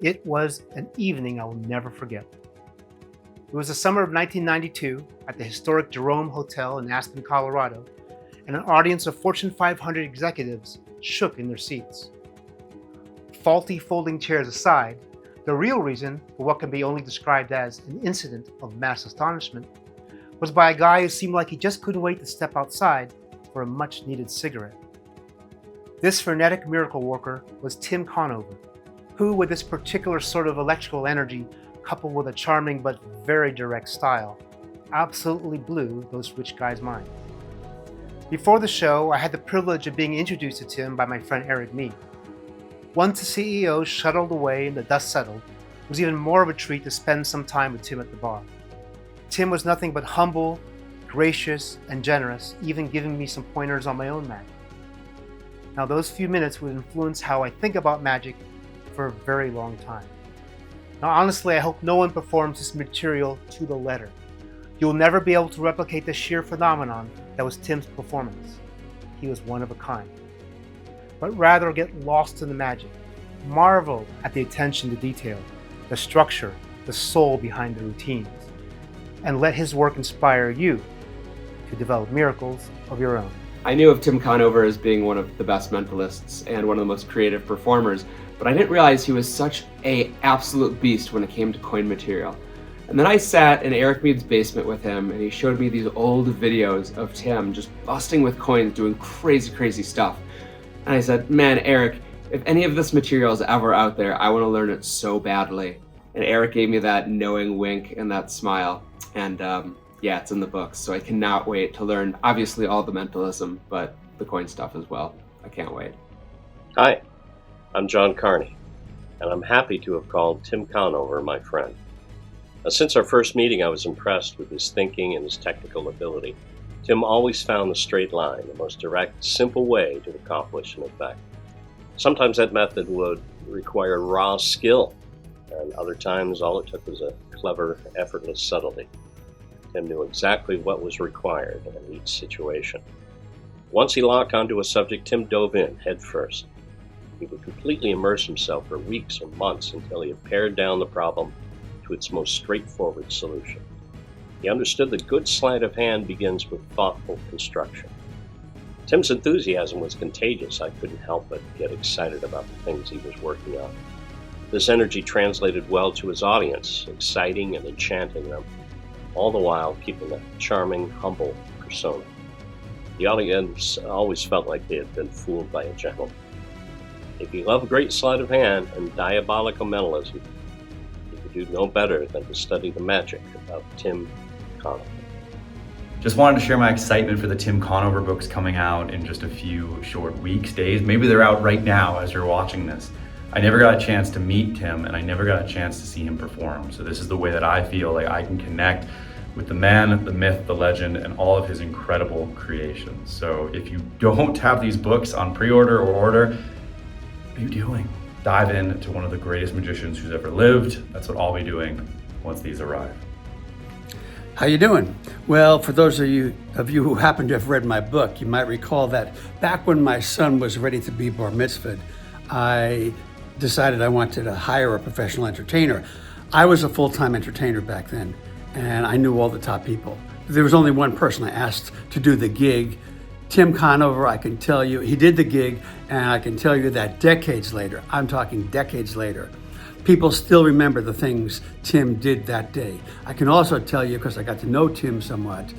It was an evening I will never forget. It was the summer of 1992 at the historic Jerome Hotel in Aspen, Colorado, and an audience of Fortune 500 executives shook in their seats. Faulty folding chairs aside, the real reason for what can be only described as an incident of mass astonishment was by a guy who seemed like he just couldn't wait to step outside for a much-needed cigarette. This frenetic miracle worker was Tim Conover, who, with this particular sort of electrical energy coupled with a charming but very direct style, absolutely blew those rich guys' minds. Before the show, I had the privilege of being introduced to Tim by my friend Eric Mead. Once the CEO shuttled away and the dust settled, it was even more of a treat to spend some time with Tim at the bar. Tim was nothing but humble, gracious, and generous, even giving me some pointers on my own magic. Now, those few minutes would influence how I think about magic for a very long time. Now, honestly, I hope no one performs this material to the letter. You will never be able to replicate the sheer phenomenon that was Tim's performance. He was one of a kind. But rather get lost in the magic, marvel at the attention to detail, the structure, the soul behind the routines, and let his work inspire you to develop miracles of your own. I knew of Tim Conover as being one of the best mentalists and one of the most creative performers, but I didn't realize he was such an absolute beast when it came to coin material. And then I sat in Eric Mead's basement with him, and he showed me these old videos of Tim just busting with coins, doing crazy stuff. And I said, man, Eric, if any of this material is ever out there, I want to learn it so badly. And Eric gave me that knowing wink and that smile. And yeah, it's in the books. So I cannot wait to learn, obviously, all the mentalism, but the coin stuff as well. I can't wait. Hi, I'm John Carney, and I'm happy to have called Tim Conover my friend. Since our first meeting, I was impressed with his thinking and his technical ability. Tim always found the straight line, the most direct, simple way to accomplish an effect. Sometimes that method would require raw skill, and other times all it took was a clever, effortless subtlety. Tim knew exactly what was required in each situation. Once he locked onto a subject, Tim dove in head first. He would completely immerse himself for weeks or months until he had pared down the problem to its most straightforward solution. He understood that good sleight of hand begins with thoughtful construction. Tim's enthusiasm was contagious. I couldn't help but get excited about the things he was working on. This energy translated well to his audience, exciting and enchanting them, all the while keeping a charming, humble persona. The audience always felt like they had been fooled by a gentleman. If you love great sleight of hand and diabolical mentalism, you could do no better than to study the magic of Tim Conover. Just wanted to share my excitement for the Tim Conover books coming out in just a few short weeks, days. Maybe they're out right now as you're watching this. I never got a chance to meet Tim, and I never got a chance to see him perform. So this is the way that I feel like I can connect with the man, the myth, the legend, and all of his incredible creations. So if you don't have these books on pre-order or order, what are you doing? Dive into one of the greatest magicians who's ever lived. That's what I'll be doing once these arrive. How you doing? Well, for those of you who happen to have read my book, you might recall that back when my son was ready to be bar mitzvahed, I decided I wanted to hire a professional entertainer. I was a full-time entertainer back then, and I knew all the top people. There was only one person I asked to do the gig. Tim Conover, I can tell you, he did the gig, and I can tell you that decades later, I'm talking decades later, people still remember the things Tim did that day. I can also tell you, because I got to know Tim somewhat,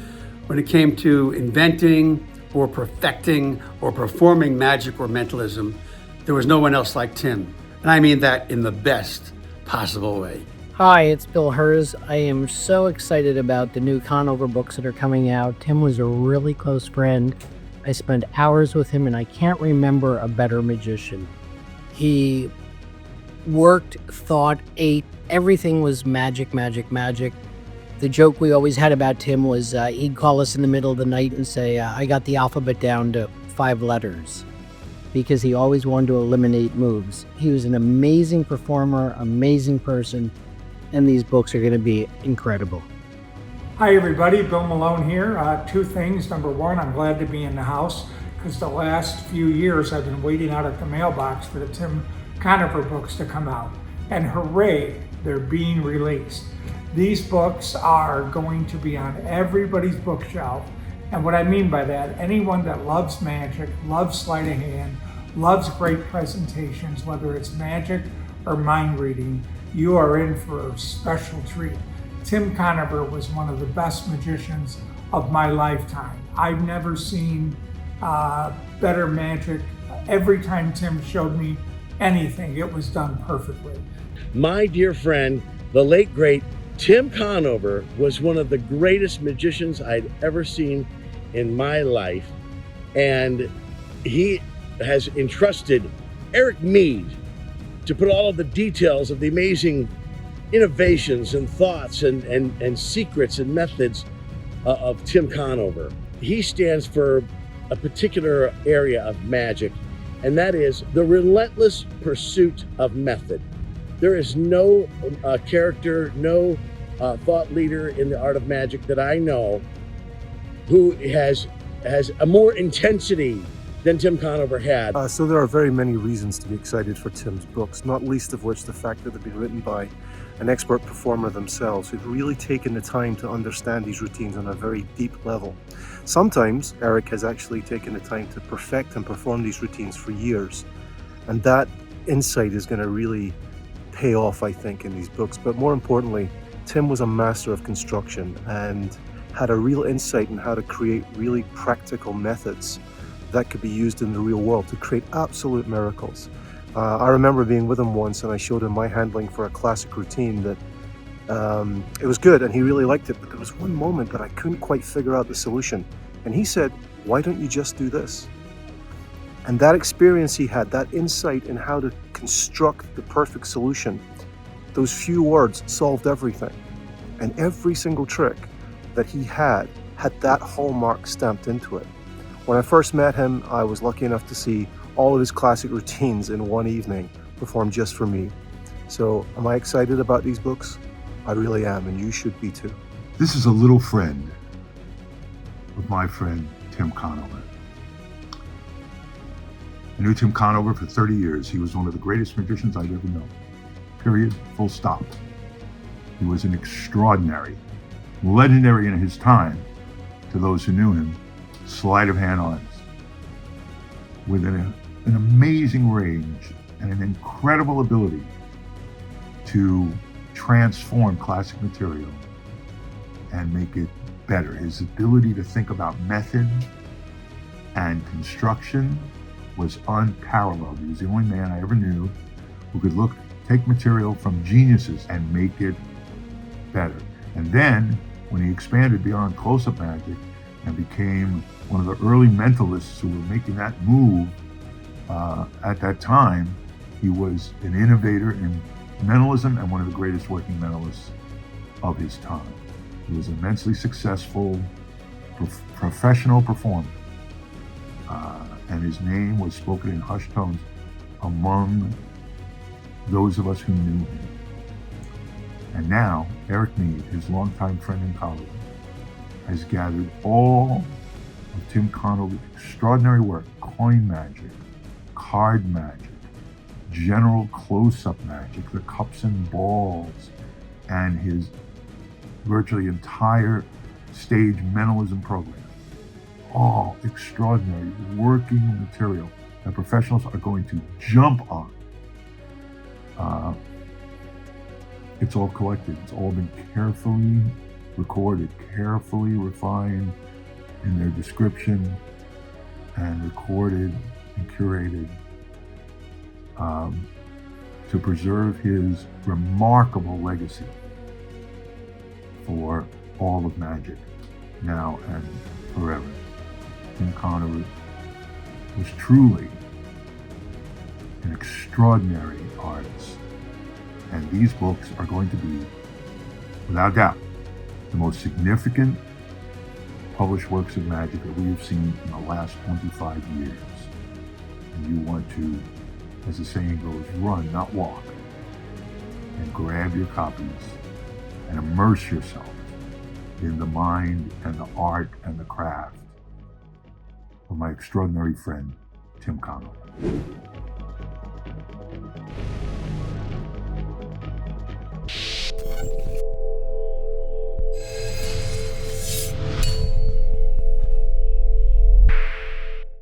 when it came to inventing or perfecting or performing magic or mentalism, there was no one else like Tim. And I mean that in the best possible way. Hi, it's Bill Hers. I am so excited about the new Conover books that are coming out. Tim was a really close friend. I spent hours with him, and I can't remember a better magician. He worked, thought, ate. Everything was magic. The joke we always had about Tim was he'd call us in the middle of the night and say, I got the alphabet down to 5 letters, because he always wanted to eliminate moves. He was an amazing performer, amazing person, and these books are going to be incredible. Hi everybody, Bill Malone here. Two things. Number one, I'm glad to be in the house because the last few years I've been waiting out at the mailbox for the Tim Conover books to come out. and hooray, they're being released. These books are going to be on everybody's bookshelf. And what I mean by that, anyone that loves magic, loves sleight of hand, loves great presentations, whether it's magic or mind reading, you are in for a special treat. Tim Conover was one of the best magicians of my lifetime. I've never seen better magic. Every time Tim showed me anything, it was done perfectly. My dear friend, the late great Tim Conover, was one of the greatest magicians I'd ever seen in my life. And he has entrusted Eric Mead to put all of the details of the amazing innovations and thoughts and secrets and methods of Tim Conover. He stands for a particular area of magic, and that is the relentless pursuit of method. There is no character, no thought leader in the art of magic that I know who has a more intensity than Tim Conover had. So there are very many reasons to be excited for Tim's books, not least of which the fact that they've been written by an expert performer themselves who've really taken the time to understand these routines on a very deep level. Sometimes Eric has actually taken the time to perfect and perform these routines for years, and that insight is going to really pay off, I think, in these books. But more importantly, Tim was a master of construction and had a real insight in how to create really practical methods that could be used in the real world to create absolute miracles. I remember being with him once and I showed him my handling for a classic routine that it was good and he really liked it, but there was one moment that I couldn't quite figure out the solution. And he said, "Why don't you just do this?" And that experience he had, that insight in how to construct the perfect solution, those few words solved everything. And every single trick that he had that hallmark stamped into it. When I first met him, I was lucky enough to see all of his classic routines in one evening performed just for me. So am I excited about these books? I really am, and you should be too. This is a little friend of my friend Tim Conover. I knew Tim Conover for 30 years. He was one of the greatest magicians I've ever known. Period, full stop. He was an extraordinary, legendary in his time, to those who knew him, sleight of hand artist with an amazing range and an incredible ability to transform classic material and make it better. His ability to think about method and construction was unparalleled. He was the only man I ever knew who could take material from geniuses and make it better. And then when he expanded beyond close-up magic and became one of the early mentalists who were making that move at that time, he was an innovator in mentalism and one of the greatest working mentalists of his time. He was an immensely successful professional performer, and his name was spoken in hushed tones among those of us who knew him. And now, Eric Mead, his longtime friend and colleague, has gathered all of Tim Conover's extraordinary work: coin magic, card magic, general close-up magic, the cups and balls, and his virtually entire stage mentalism program. All extraordinary working material that professionals are going to jump on. It's all collected. It's all been carefully recorded, carefully refined in their description, and recorded and curated to preserve his remarkable legacy for all of magic, now and forever. Tim Conover was truly an extraordinary artist, and these books are going to be, without doubt, the most significant published works of magic that we have seen in the last 25 years. And you want to, as the saying goes, run, not walk, and grab your copies and immerse yourself in the mind and the art and the craft of my extraordinary friend, Tim Conover.